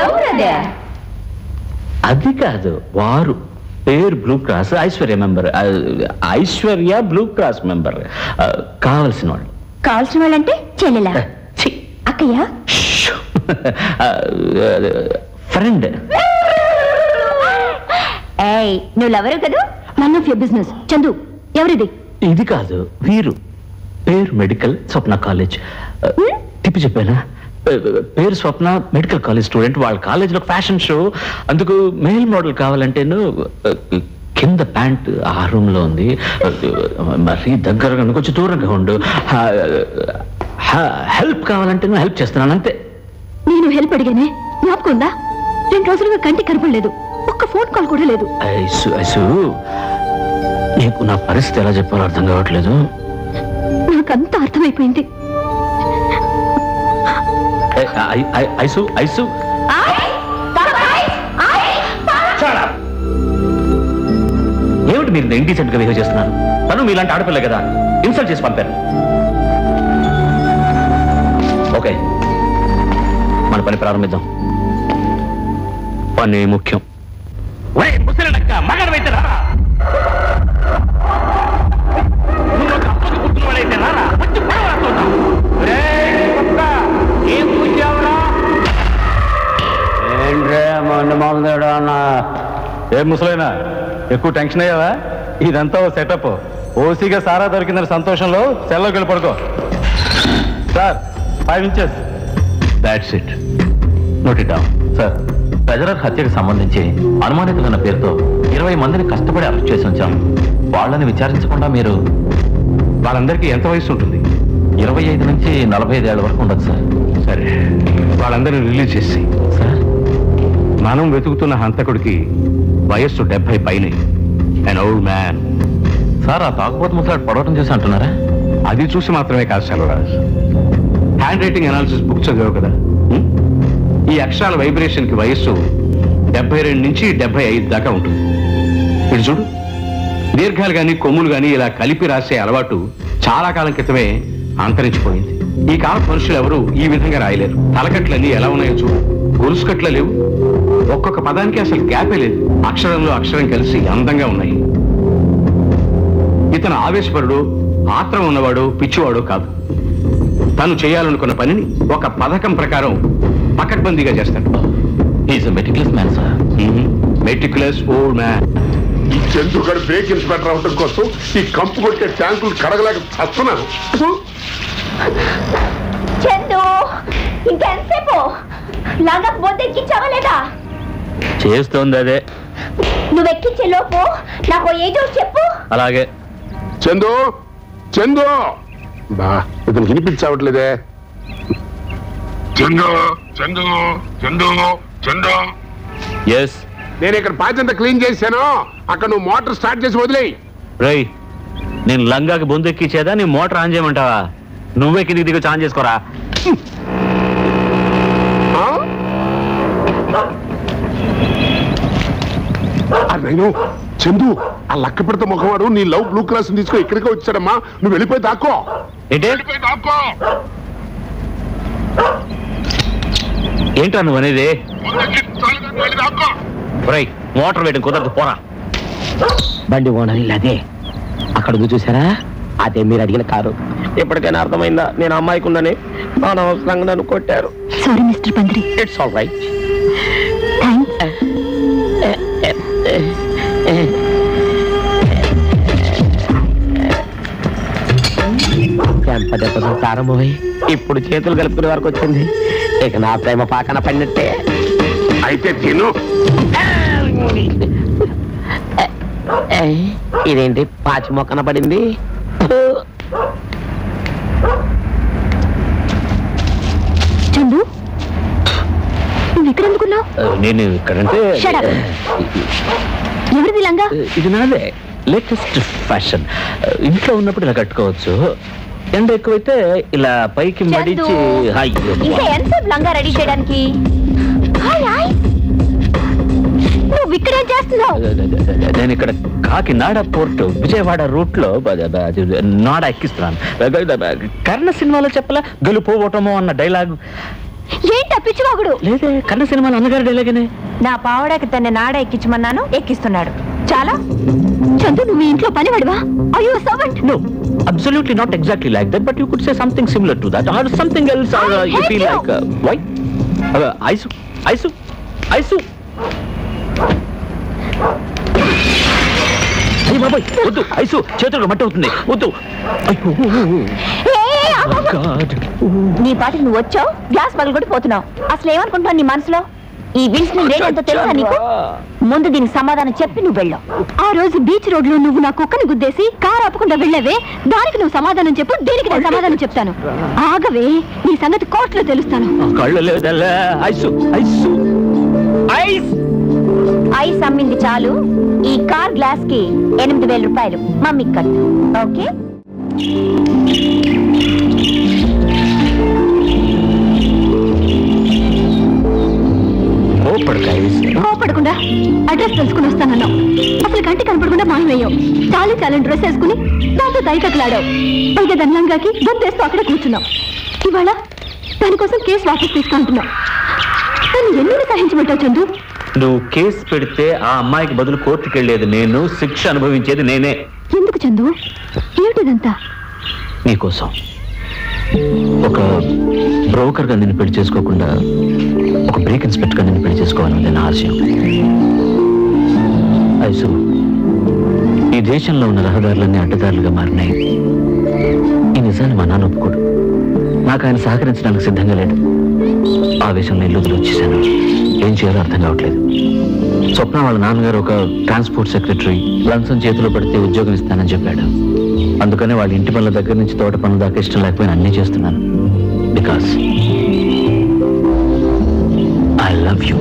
ఎవరదే? అది కాదు, వారు పేరు blue cross, Aishwarya member. Aishwarya blue cross member. కావలసిన వాళ్ళు. కావాల్సిన వాళ్ళంటే చెల్లెలా? అక్కయ్య? ఫ్రెండ్. ఏయ్, నువ్వు లవరు కదా? None of your business. Chandu, ఎవరిది? ఇది కాదు, వీరు. పేరు మెడికల్, స్వప్న కాలేజ్. తిప్పి చెప్పానా? పేరు స్వప్న, మెడికల్ కాలేజ్ స్టూడెంట్. వాళ్ళ కాలేజీలో ఫ్యాషన్ షో, అందుకు మెయిల్ మోడల్ కావాలంటేను కింద ప్యాంట్ ఆ రూమ్ లో ఉంది. మరీ దగ్గరగా కొంచెం దూరంగా ఉండు. హెల్ప్ కావాలంటే హెల్ప్ చేస్తున్నాను అంతే. నేను హెల్ప్ అడిగానే, జ్ఞాపకం ఉందా? 2 రోజులుగా కంటికి కనపడలేదు, ఒక్క ఫోన్ కాల్ కూడా లేదు. ఐసు, నీకు నా పరిస్థితి ఎలా చెప్పాలో అర్థం కావట్లేదు. నాకంతా అర్థమైపోయింది. ఐసు ఐసు ఏమిటి మీరు ఇండీసెంట్ గా బిహేవ్ చేస్తున్నారు? తను మీలాంటి ఆడపిల్ల కదా, ఇన్సల్ట్ చేసి పంపారు. ఓకే, మన పని ప్రారంభిద్దాం. పని ముఖ్యం. మగడైతే రారా, పుట్టినవాడైతే రారా, వచ్చి ఏం కూర్చావురా? ఏం ముసలైనా ఎక్కువ టెన్షన్ అయ్యావా? ఇదంతా ఓ సెటప్. ఓసీగా సారా దొరికిందని సంతోషంలో సెల్లోకి వెళ్ళి పడుకో. Sir, 5 inches. That's it. Note it down. Sir, గజరర్ హత్యకు సంబంధించి అనుమానితులన్న పేరుతో 20 మందిని కష్టపడి అరెస్ట్ చేసి ఉంచాం. వాళ్ళని విచారించకుండా మీరు... వాళ్ళందరికీ ఎంత వయసు ఉంటుంది? 25 నుంచి 45 ఏళ్ల వరకు ఉండదు సార్. సరే, వాళ్ళందరినీ రిలీజ్ చేసి. సార్, మనం వెతుకుతున్న హంతకుడికి వయస్సు 70 పైనే. An old man. సార్, ఆ తాగుబోతు ముసలాడు పడవటం చూసి అంటున్నారా? అది చూసి మాత్రమే కాదు Selvaraj, hand writing analysis book చదివావు కదా. ఈ అక్షరాల వైబ్రేషన్ కి వయస్సు 72 నుంచి 75 దాకా ఉంటుంది. ఇటు చూడు, దీర్ఘాలు గాని కొమ్ములు గాని ఇలా కలిపి రాసే అలవాటు చాలా కాలం క్రితమే అంతరించిపోయింది. ఈ కాల మనుషులు ఎవరు ఈ విధంగా రాయలేరు. తలకట్లన్నీ ఎలా ఉన్నాయో చూడు, గొలుసుకట్ల లేవు. ఒక్కొక్క పదానికి అసలు గ్యాపే లేదు. అక్షరంలో అక్షరం కలిసి అందంగా ఉన్నాయి. ఇతను ఆవేశపరుడు, ఆత్రం ఉన్నవాడు, పిచ్చివాడు కాదు. తను చేయాలనుకున్న పనిని ఒక పథకం ప్రకారం పకడ్బందీగా చేస్తాడు. Is meticulous man sir. Meticulous old man. ఈ చంద్రుగాడు బ్రేక్ ఇన్స్పెక్టర్ అవడం కోసం ఈ కంపు కొట్టే ట్యాంకులు కడగలేక వస్తున్నాను. చందు, ఇంకెంతసేపు? లాగా బొద్దు ఎక్కించావా లేదా? చేస్తోంది అదే. నువ్వు ఎక్కించే లోపు నాకు ఏదో చెప్పు. అలాగే. చందు, చందు, బా ఇతను వినిపించవట్లేదే. చందు, చందు, చందు, చందు. ఎస్, నేను ఇక్కడ పాచంతా క్లీన్ చేశాను. అక్కడ నువ్వు మోటార్ స్టార్ట్ చేసి వదిలేయి. రై, నేను లంగాకి బొందు ఎక్కించేదా నీ మోటార్ ఆన్ చేయమంటావా? నువ్వే కిందికి దిగు ఆన్ చేసుకోరా. నేను చందు, ఆ లక్క పెడత ముఖవాడు నీ లవ్ బ్లూ క్లాస్ తీసుకో ఇక్కడికే వచ్చాడమ్మా. నువ్వు వెళ్ళిపోయి దాక్కో. ఏంటా నువ్వు అనేది? మోటార్ వేయడం కుదరదు, పోరా. బండి ఓనర్ అదే అక్కడ చూసారా? అదే మీరు అడిగిన కారు. ఎప్పటికైనా అర్థమైందా నేను అమ్మాయికి ఉందని? అనవసరంగా నన్ను కొట్టారు. Sorry mister Pandri. It's all right. ప్రారంభమై ఇప్పుడు చేతులు కలుపుకునే వరకు వచ్చింది. ఇక నా ప్రేమ పాకన పడినట్టే. అయితే తిను. ఇదేంటి పాచి మొక్కన పడింది? చందు, నువ్వు ఇక్కడ ఎందుకున్నావు? నేను ఇక్కడంటే ఎవరిది లంగా? ఇది నాదే, లేటెస్ట్ ఫ్యాషన్. ఇంట్లో ఉన్నప్పుడు ఇలా కట్టుకోవచ్చు. ఎండ ఎక్కువైతే ఇలా పైకి మడిచి. ఇంకా ఎంతసేపు లంగా రెడీ చేయడానికి? నువ్వు ఇక్కడ ఏం చేస్తున్నావు? నేను ఇక్కడ కాకినాడ పోర్ట్ విజయవాడ రూట్ లో నాడ ఎక్కిస్తున్నాను. కర్ణ సినిమాలో చెప్పలా, గెలుపోవటమో అన్న డైలాగ్ ఏంటి పిచ్చివాగుడు? లేదే, కన్న సినిమాలు అన్నగారు డైలాగనే. నా పావడకి తన నాడ ఎక్కించమన్నాను, ఎక్కిస్తున్నాడు. చాలా. చందు, నువ్వు ఇంట్లో పనివాడివా? Are you a servant? No, absolutely not exactly like that, but you could say something similar to that, or something else, or you feel like why? Aisu. అయ్య బాబాయ్, వద్దు ఐసు, చేతులకు మట్టి అవుతుంది, వద్దు. నీ పాటికి నువ్వు వచ్చావు, గ్లాస్ పగలగొట్టి పోతున్నావు. అసలు ఏమనుకుంటున్నావు నీ మనసులో? ఈ విన్స్టన్ రేట్ తెలుసా నీకు? ముందు దీనికి సమాధానం చెప్పి నువ్వు వెళ్ళావు. ఆ రోజు బీచ్ రోడ్ లో నువ్వు నా కుక్కని గుద్దేసి కారు ఆపకుండా వెళ్ళావే, దానికి నువ్వు సమాధానం చెప్పు, దీనికి నేను సమాధానం చెప్తాను. ఆగవే, నీ సంగతి కోర్టులో తెలుస్తాను. ఐస్ అమ్మింది చాలు, ఈ కార్ గ్లాస్ కి 8,000 రూపాయలు మమ్మీ కట్టు. ఓకే? కోపడకుండా అడ్రస్ తెలుసుకుని వస్తానన్నావు. అసలు కంటి కనపడకుండా మాయమయ్యావు. చాలని డ్రెస్ వేసుకుని దాంతో దైకట్లాడావు. పైగా దండంగాకి గొంతేస్తూ అక్కడ కూర్చున్నావు. ఇవాళ దానికోసం కేసు వాపస్ తీసుకుంటున్నావు. దాన్ని ఎన్ని సహించబట్టావు చందు? నువ్వు కేసు పెడితే ఆ అమ్మాయికి బదులు కోర్టుకు వెళ్ళేది నేను, శిక్ష అనుభవించేది నేనే. ఎందుకు చందు? ఏమిటిదంతా? నీకోసం. ఒక బ్రోకర్ గా నిన్ను పెళ్లి చేసుకోకుండా ఒక బ్రేక్ ఇన్స్పెక్టర్ గా నిన్ను పెళ్లి చేసుకోవాలని నా ఆశయం. ఐసు, ఈ దేశంలో ఉన్న రహదారులన్నీ అడ్డదారులుగా మారినాయి. ఈ నిజాన్ని మా నాన్న ఒప్పుకోడు. నాకు ఆయన సహకరించడానికి సిద్ధంగా లేడు. ఆవేశంలో ఇల్లు వదిలి వచ్చేసాను. ఏం చేయాలో అర్థం కావట్లేదు. స్వప్న వాళ్ళ నాన్నగారు ఒక ట్రాన్స్పోర్ట్ సెక్రటరీ, లంచం చేతిలో పడితే ఉద్యోగం ఇస్తానని చెప్పాడు. అందుకనే వాళ్ళ ఇంటి పనుల దగ్గర నుంచి తోట పనుల దాకా ఇష్టం లేకపోయినా అన్నీ చేస్తున్నాను. Because I love you.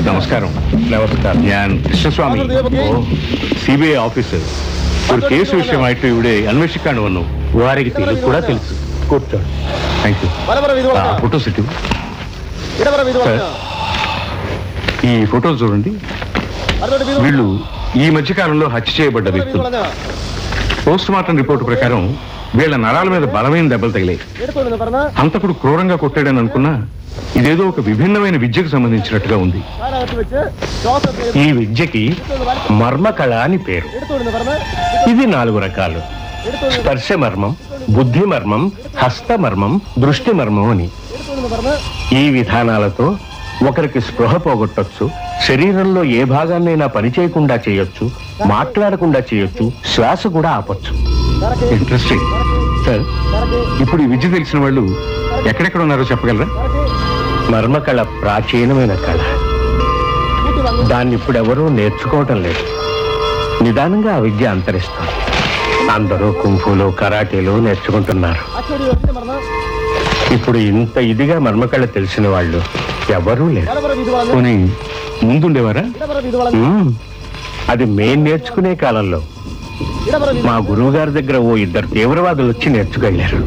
నమస్కారం. ഞാൻ കൃഷ്ണസ്വാമി, സിബിഐ ഓഫീസർ. ഒരു കേസ് വിഷയമായിട്ട് ഇവിടെ അന്വേഷിക്കാണ് വന്നു. వారికి తెలుగు కూడా తెలుసు. కూర్చోండి. Thank you. Photo city. ఈ ఫోటో చూడండి. వీళ్ళు ఈ మధ్యకాలంలో హత్య చేయబడ్డ వ్యక్తులు. పోస్ట్ మార్టం రిపోర్టు ప్రకారం వీళ్ళ నరాల మీద బలమైన దెబ్బలు తగిలాయి. హంతకుడు క్రూరంగా కొట్టాడని అనుకున్నా ఇదేదో ఒక విభిన్నమైన విద్యకు సంబంధించినట్టుగా ఉంది. ఈ విద్యకి మర్మకళ అని పేరు. ఇది 4 రకాలు: స్పర్శ మర్మం, బుద్ధి మర్మం, హస్త మర్మం, దృష్టి మర్మం అని. ఈ విధానాలతో ఒకరికి స్పృహ పోగొట్టొచ్చు, శరీరంలో ఏ భాగాన్నైనా పని చేయకుండా చేయొచ్చు, మాట్లాడకుండా చేయొచ్చు, శ్వాస కూడా ఆపొచ్చు. ఇంట్రెస్టింగ్. సార్, ఇప్పుడు ఈ విద్య తెలిసిన వాళ్ళు ఎక్కడెక్కడ ఉన్నారో చెప్పగలరా? మర్మకళ ప్రాచీనమైన కళ. దాన్ని ఇప్పుడు ఎవరూ నేర్చుకోవటం లేదు. నిదానంగా ఆ విద్య అంతరిస్తుంది. అందరూ కుంఫులు, కరాటేలు నేర్చుకుంటున్నారు. ఇప్పుడు ఇంత ఇదిగా మర్మకళ తెలిసిన వాళ్ళు ఎవరూ లేరు. పోనీ ముందుండేవారా? అది మేం నేర్చుకునే కాలంలో మా గురువు గారి దగ్గర ఓ 2 తీవ్రవాదులు వచ్చి నేర్చుకెళ్లారు.